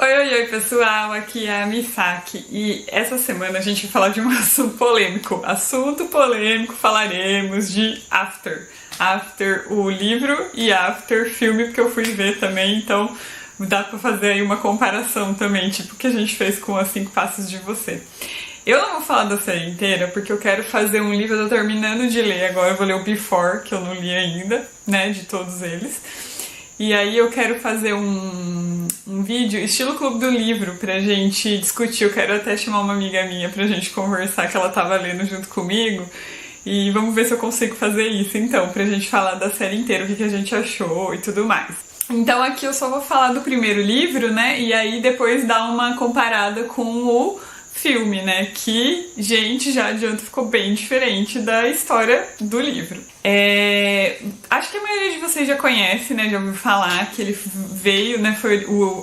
Oi, pessoal, aqui é a Misaki e essa semana a gente vai falar de um assunto polêmico. Assunto polêmico, falaremos de After. After o livro e After filme, porque eu fui ver também, então dá pra fazer aí uma comparação também, tipo o que a gente fez com Os 5 Passos de Você. Eu não vou falar da série inteira, porque eu quero fazer um livro, eu tô terminando de ler agora, eu vou ler o Before, que eu não li ainda, né, de todos eles. E aí eu quero fazer um vídeo estilo Clube do Livro pra gente discutir. Eu quero até chamar uma amiga minha pra gente conversar, que ela tava lendo junto comigo. E vamos ver se eu consigo fazer isso então, pra gente falar da série inteira, o que a gente achou e tudo mais. Então aqui eu só vou falar do primeiro livro, né? E aí depois dar uma comparada com o filme, né? Que, gente, já adianto, ficou bem diferente da história do livro. Acho que a maioria de vocês já conhece, né? Já ouviu falar que ele veio, né?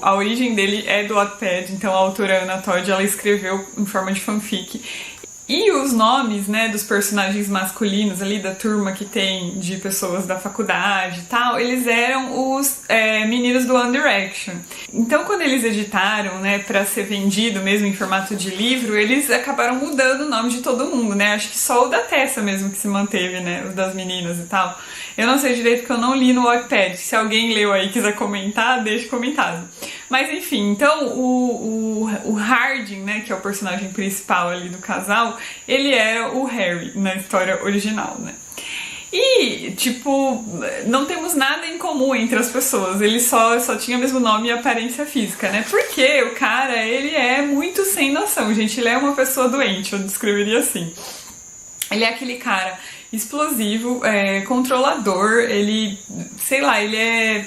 A origem dele é do Wattpad, então a autora Anna Todd, ela escreveu em forma de fanfic. E os nomes, né, dos personagens masculinos ali da turma que tem de pessoas da faculdade e tal, eles eram os meninos do One Direction. Então, quando eles editaram, né, pra ser vendido mesmo em formato de livro, eles acabaram mudando o nome de todo mundo, né? Acho que só o da Tessa mesmo que se manteve, né, os das meninas e tal. Eu não sei direito porque eu não li no Wattpad. Se alguém leu aí e quiser comentar, deixe comentado. Mas enfim, então o Harding, né, que é o personagem principal ali do casal, ele era o Harry na história original, né? E, tipo, não temos nada em comum entre as pessoas, ele só tinha o mesmo nome e aparência física, né? Porque o cara, ele é muito sem noção, gente, ele é uma pessoa doente, eu descreveria assim. Ele é aquele cara explosivo, controlador, ele, sei lá, ele é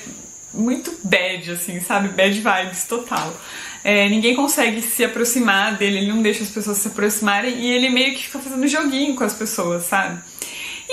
muito bad, assim, sabe? Bad vibes total. Ninguém consegue se aproximar dele, ele não deixa as pessoas se aproximarem e ele meio que fica fazendo joguinho com as pessoas, sabe?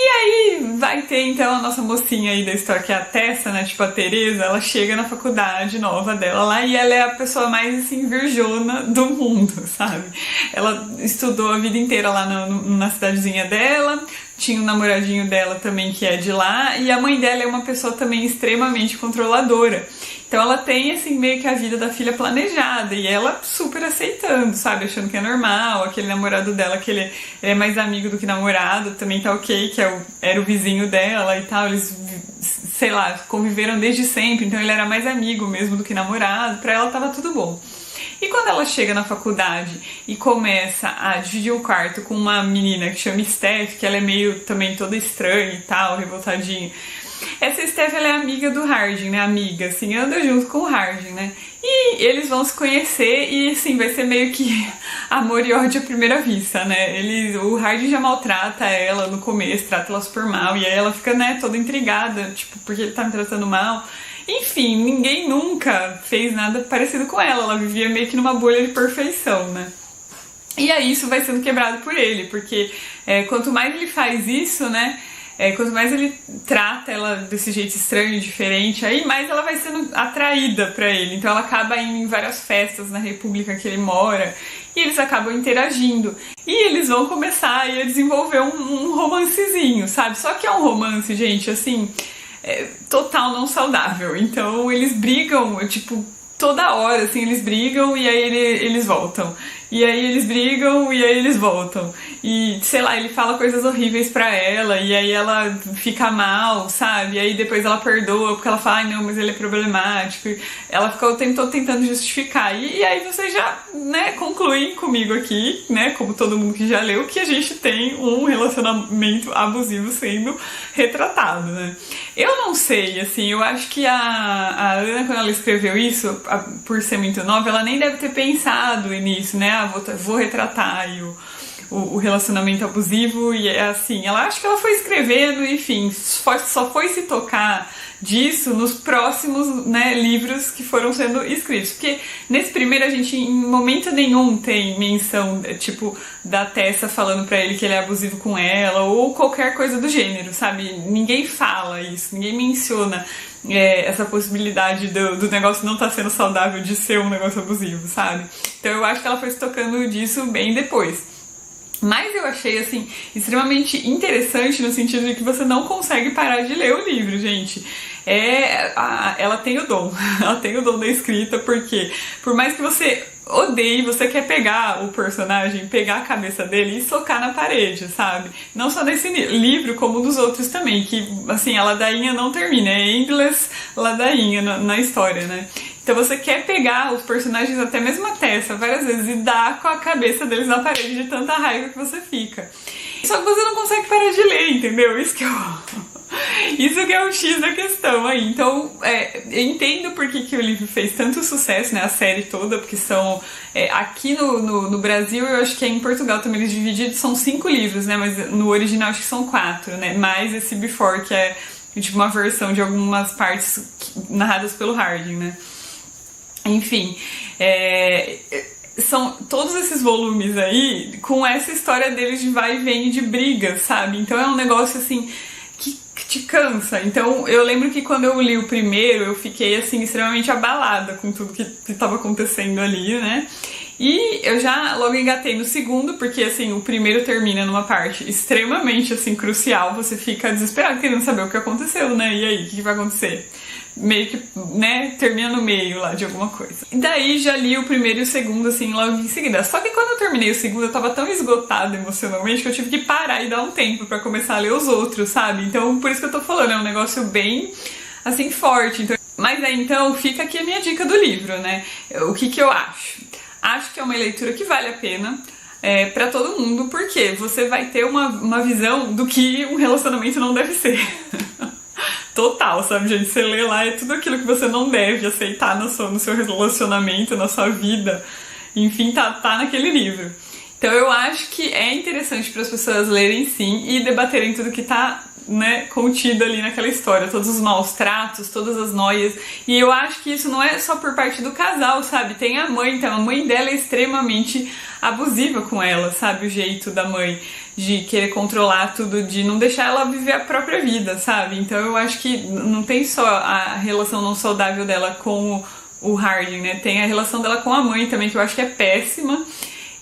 E aí vai ter então a nossa mocinha aí da história, que é a Tessa, né? Tipo a Teresa, ela chega na faculdade nova dela lá e ela é a pessoa mais assim virjona do mundo, sabe? Ela estudou a vida inteira lá na cidadezinha dela, tinha um namoradinho dela também que é de lá, e a mãe dela é uma pessoa também extremamente controladora. Então ela tem, assim, meio que a vida da filha planejada, e ela super aceitando, sabe? Achando que é normal, aquele namorado dela, que ele é mais amigo do que namorado, também tá ok, que era o vizinho dela e tal, eles, sei lá, conviveram desde sempre, então ele era mais amigo mesmo do que namorado, pra ela tava tudo bom. E quando ela chega na faculdade e começa a dividir o quarto com uma menina que chama Steph, que ela é meio também toda estranha e tal, revoltadinha. Essa Steph, ela é amiga do Harding, né? Amiga, assim, anda junto com o Harding, né? E eles vão se conhecer e, assim, vai ser meio que amor e ódio à primeira vista, né? O Harding já maltrata ela no começo, trata ela super mal, e aí ela fica, né, toda intrigada, tipo, porque ele tá me tratando mal. Enfim, ninguém nunca fez nada parecido com ela vivia meio que numa bolha de perfeição, né? E aí isso vai sendo quebrado por ele, porque quanto mais ele faz isso, né, quanto mais ele trata ela desse jeito estranho e diferente, aí mais ela vai sendo atraída pra ele. Então ela acaba indo em várias festas na república que ele mora, e eles acabam interagindo. E eles vão começar aí a desenvolver um romancezinho, sabe? Só que é um romance, gente, assim, total não saudável. Então eles brigam, tipo, toda hora, assim, eles brigam e aí eles voltam. E aí eles brigam e aí eles voltam. E, sei lá, ele fala coisas horríveis pra ela e aí ela fica mal, sabe? E aí depois ela perdoa porque ela fala, ai não, mas ele é problemático. E ela fica o tempo todo tentando justificar. E aí vocês já, né, concluem comigo aqui, né, como todo mundo que já leu, que a gente tem um relacionamento abusivo sendo retratado, né? Eu não sei, assim, eu acho que a Ana, quando ela escreveu isso, por ser muito nova, ela nem deve ter pensado nisso, né? Vou retratar aí o relacionamento abusivo, e é assim, acho que ela foi escrevendo, enfim, só foi se tocar disso nos próximos, né, livros que foram sendo escritos, porque nesse primeiro a gente em momento nenhum tem menção, tipo, da Tessa falando pra ele que ele é abusivo com ela, ou qualquer coisa do gênero, sabe? Ninguém fala isso, ninguém menciona essa possibilidade do negócio não estar sendo saudável de ser um negócio abusivo, sabe? Então eu acho que ela foi se tocando disso bem depois. Mas eu achei, assim, extremamente interessante no sentido de que você não consegue parar de ler o livro, gente. Ela tem o dom, ela tem o dom da escrita, porque por mais que você odeie, você quer pegar o personagem, pegar a cabeça dele e socar na parede, sabe? Não só nesse livro, como dos outros também, que, assim, a ladainha não termina, é endless ladainha na história, né? Então você quer pegar os personagens, até mesmo a Tessa, várias vezes e dar com a cabeça deles na parede de tanta raiva que você fica. Só que você não consegue parar de ler, entendeu? Isso que é o X da questão aí. Então, eu entendo por que o livro fez tanto sucesso, né? A série toda, porque são... aqui no Brasil, eu acho que em Portugal também eles dividiram, são 5 livros, né? Mas no original acho que são 4, né? Mais esse Before, que é tipo uma versão de algumas partes narradas pelo Harding, né? Enfim, são todos esses volumes aí com essa história deles de vai e vem de brigas, sabe? Então é um negócio assim que te cansa. Então eu lembro que quando eu li o primeiro eu fiquei assim extremamente abalada com tudo que estava acontecendo ali, né? E eu já logo engatei no segundo, porque assim, o primeiro termina numa parte extremamente assim crucial, você fica desesperado querendo saber o que aconteceu, né? E aí, o que vai acontecer? Meio que, né, termina no meio lá de alguma coisa. E daí já li o primeiro e o segundo, assim, logo em seguida. Só que quando eu terminei o segundo, eu tava tão esgotada emocionalmente que eu tive que parar e dar um tempo pra começar a ler os outros, sabe? Então, por isso que eu tô falando, é um negócio bem, assim, forte. Então, mas aí, então, fica aqui a minha dica do livro, né? O que eu acho? Acho que é uma leitura que vale a pena. Pra todo mundo, porque você vai ter uma visão do que um relacionamento não deve ser. Total, sabe, gente? Você lê lá, é tudo aquilo que você não deve aceitar no seu relacionamento, na sua vida. Enfim, tá naquele livro. Então eu acho que é interessante para as pessoas lerem sim e debaterem tudo que tá, né, contido ali naquela história, todos os maus tratos, todas as noias. E eu acho que isso não é só por parte do casal, sabe? Tem a mãe, então a mãe dela é extremamente abusiva com ela, sabe? O jeito da mãe de querer controlar tudo, de não deixar ela viver a própria vida, sabe? Então eu acho que não tem só a relação não saudável dela com o Harding, né? Tem a relação dela com a mãe também, que eu acho que é péssima.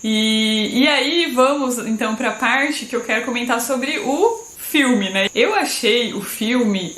E aí vamos então pra parte que eu quero comentar sobre o filme, né? Eu achei o filme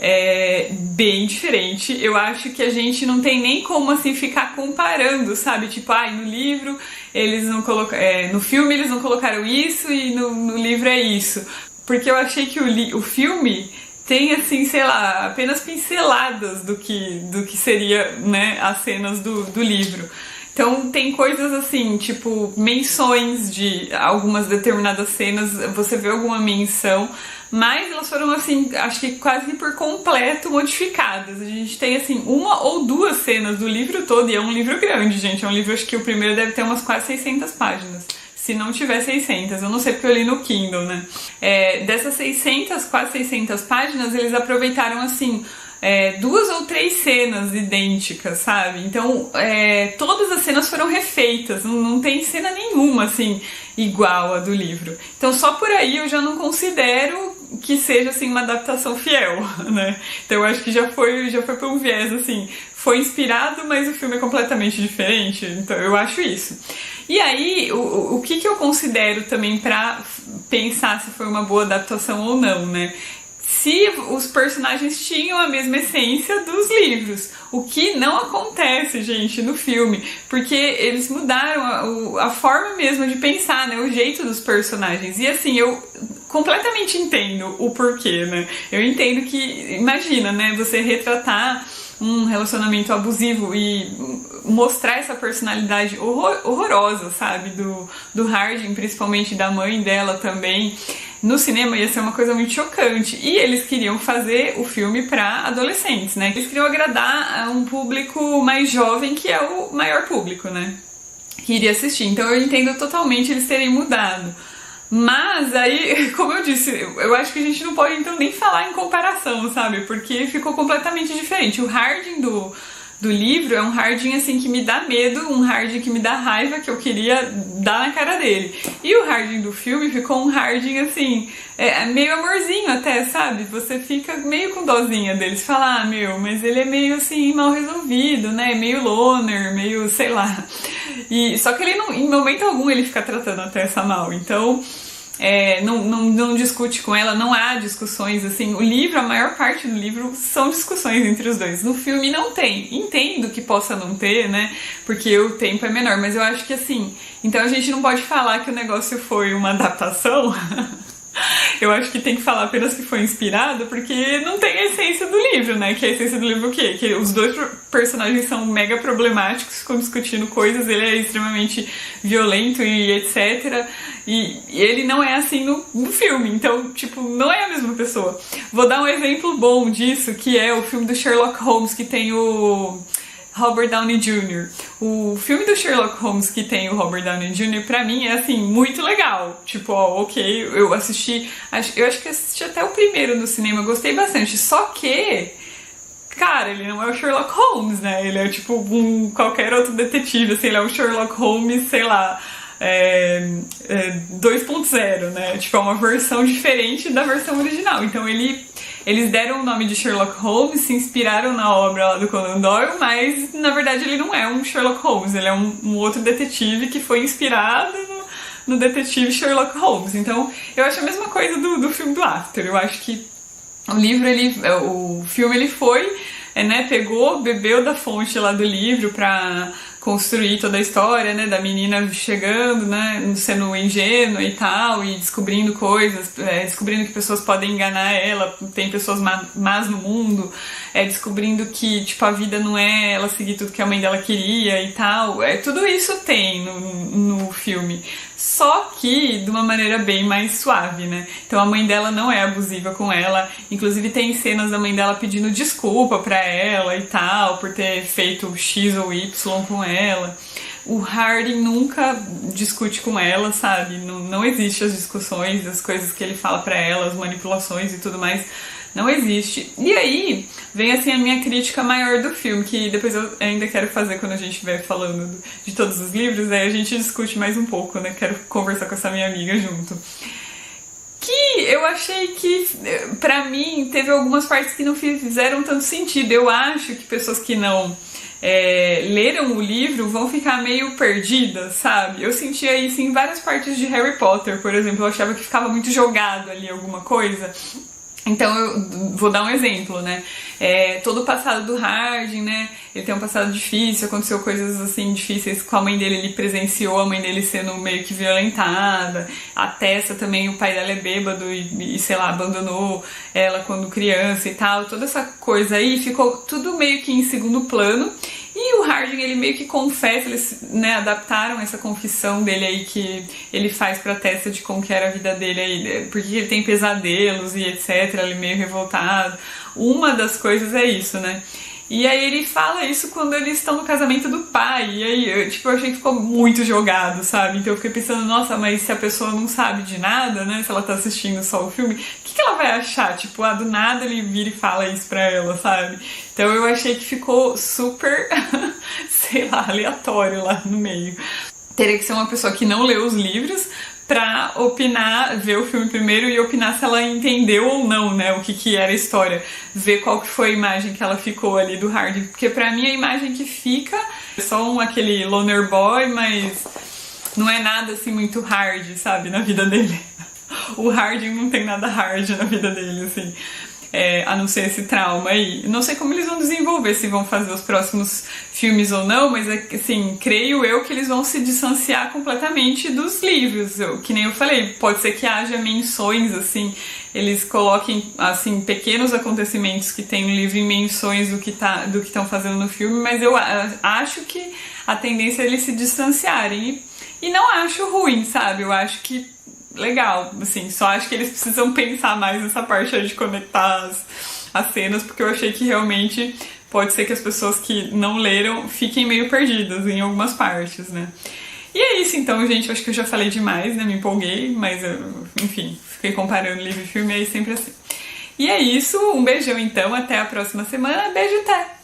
bem diferente. Eu acho que a gente não tem nem como assim ficar comparando, sabe? Tipo, no livro eles não colocaram, no filme eles não colocaram isso e no livro é isso. Porque eu achei que o filme tem assim, sei lá, apenas pinceladas do que seria, né, as cenas do livro. Então tem coisas assim, tipo menções de algumas determinadas cenas, você vê alguma menção, mas elas foram assim, acho que quase por completo modificadas. A gente tem assim uma ou duas cenas do livro todo, e é um livro grande, gente, é um livro, acho que o primeiro deve ter umas quase 600 páginas. Se não tiver 600, eu não sei porque eu li no Kindle, né? Dessas 600, quase 600 páginas, eles aproveitaram assim 2 ou 3 cenas idênticas, sabe? Então, todas as cenas foram refeitas, não tem cena nenhuma, assim, igual a do livro. Então, só por aí eu já não considero que seja, assim, uma adaptação fiel, né? Então, eu acho que já foi pra um viés, assim, foi inspirado, mas o filme é completamente diferente. Então, eu acho isso. E aí, o que eu considero também pra pensar se foi uma boa adaptação ou não, né? Se os personagens tinham a mesma essência dos livros, o que não acontece, gente, no filme, porque eles mudaram a forma mesmo de pensar, né, o jeito dos personagens. E assim, eu completamente entendo o porquê, né? Eu entendo que, imagina, né, você retratar um relacionamento abusivo e mostrar essa personalidade horrorosa, sabe, do Harding, principalmente da mãe dela também. No cinema ia ser uma coisa muito chocante. E eles queriam fazer o filme para adolescentes, né? Eles queriam agradar a um público mais jovem, que é o maior público, né, que iria assistir. Então eu entendo totalmente eles terem mudado. Mas aí, como eu disse, eu acho que a gente não pode então nem falar em comparação, sabe? Porque ficou completamente diferente. O Harding do livro é um Harding assim que me dá medo, um Harding que me dá raiva, que eu queria dar na cara dele. E o Harding do filme ficou um Harding assim, meio amorzinho até, sabe? Você fica meio com dozinha deles, fala, mas ele é meio assim mal resolvido, né? Meio loner, meio sei lá. E só que ele não, em momento algum ele fica tratando a Tessa mal. Então não discute com ela, não há discussões, assim, o livro, a maior parte do livro são discussões entre os dois. No filme não tem, entendo que possa não ter, né, porque o tempo é menor, mas eu acho que assim, então a gente não pode falar que o negócio foi uma adaptação. Eu acho que tem que falar apenas que foi inspirado, porque não tem a essência do livro, né? Que a essência do livro é o quê? Que os dois personagens são mega problemáticos, ficam discutindo coisas, ele é extremamente violento e etc. E ele não é assim no filme, então, tipo, não é a mesma pessoa. Vou dar um exemplo bom disso, que é o filme do Sherlock Holmes, que tem o Robert Downey Jr. O filme do Sherlock Holmes que tem o Robert Downey Jr. pra mim é assim, muito legal. Tipo, ó, ok, eu assisti, eu acho que assisti até o primeiro no cinema, gostei bastante. Só que, cara, ele não é o Sherlock Holmes, né? Ele é tipo qualquer outro detetive, assim, ele é o Sherlock Holmes, sei lá, 2.0, né? Tipo, é uma versão diferente da versão original. Então eles deram o nome de Sherlock Holmes, se inspiraram na obra lá do Conan Doyle, mas na verdade ele não é um Sherlock Holmes, ele é um outro detetive que foi inspirado no detetive Sherlock Holmes. Então eu acho a mesma coisa do filme do After. Eu acho que o filme ele foi, né, bebeu da fonte lá do livro pra construir toda a história, né, da menina chegando, né, sendo ingênua e tal, e descobrindo coisas, descobrindo que pessoas podem enganar ela, tem pessoas más no mundo, descobrindo que, tipo, a vida não é ela seguir tudo que a mãe dela queria e tal, tudo isso tem no filme, só que de uma maneira bem mais suave, né, então a mãe dela não é abusiva com ela, inclusive tem cenas da mãe dela pedindo desculpa pra ela e tal, por ter feito X ou Y com ela. O Harding nunca discute com ela, sabe? Não existe as discussões, as coisas que ele fala pra ela, as manipulações e tudo mais. Não existe. E aí vem assim a minha crítica maior do filme, que depois eu ainda quero fazer quando a gente estiver falando de todos os livros, aí a gente discute mais um pouco, né? Quero conversar com essa minha amiga junto. Que eu achei que, pra mim, teve algumas partes que não fizeram tanto sentido. Eu acho que pessoas que não leram o livro vão ficar meio perdidas, sabe? Eu sentia isso em várias partes de Harry Potter, por exemplo. Eu achava que ficava muito jogado ali alguma coisa. Então eu vou dar um exemplo, né? Todo o passado do Harding, né? Ele tem um passado difícil, aconteceu coisas assim difíceis com a mãe dele, ele presenciou a mãe dele sendo meio que violentada. A Tessa também, o pai dela é bêbado e sei lá, abandonou ela quando criança e tal. Toda essa coisa aí ficou tudo meio que em segundo plano. E o Harding, ele meio que confessa, eles, né, adaptaram essa confissão dele aí que ele faz pra Tessa de como que era a vida dele aí, porque ele tem pesadelos e etc, ele meio revoltado. Uma das coisas é isso, né? E aí ele fala isso quando eles estão no casamento do pai, e aí eu achei que ficou muito jogado, sabe? Então eu fiquei pensando, nossa, mas se a pessoa não sabe de nada, né, se ela tá assistindo só o filme, o que ela vai achar? Tipo, do nada ele vira e fala isso pra ela, sabe? Então eu achei que ficou super, sei lá, aleatório lá no meio. Teria que ser uma pessoa que não leu os livros pra opinar, ver o filme primeiro e opinar se ela entendeu ou não, né, o que era a história, ver qual que foi a imagem que ela ficou ali do Harding, porque pra mim a imagem que fica é só aquele loner boy, mas não é nada assim muito hard, sabe, na vida dele. O Harding não tem nada hard na vida dele, assim. A não ser esse trauma aí. Não sei como eles vão desenvolver, se vão fazer os próximos filmes ou não, mas assim, creio eu que eles vão se distanciar completamente dos livros. Que nem eu falei, pode ser que haja menções, assim, eles coloquem, assim, pequenos acontecimentos que tem no livro em menções do que estão fazendo no filme, mas eu acho que a tendência é eles se distanciarem. E não acho ruim, sabe? Eu acho que legal, assim, só acho que eles precisam pensar mais nessa parte aí de conectar as cenas, porque eu achei que realmente pode ser que as pessoas que não leram fiquem meio perdidas em algumas partes, né? E é isso então, gente, eu acho que eu já falei demais, né? Me empolguei, mas enfim, fiquei comparando livro e filme aí sempre assim. E é isso, um beijão então, até a próxima semana, beijo, até!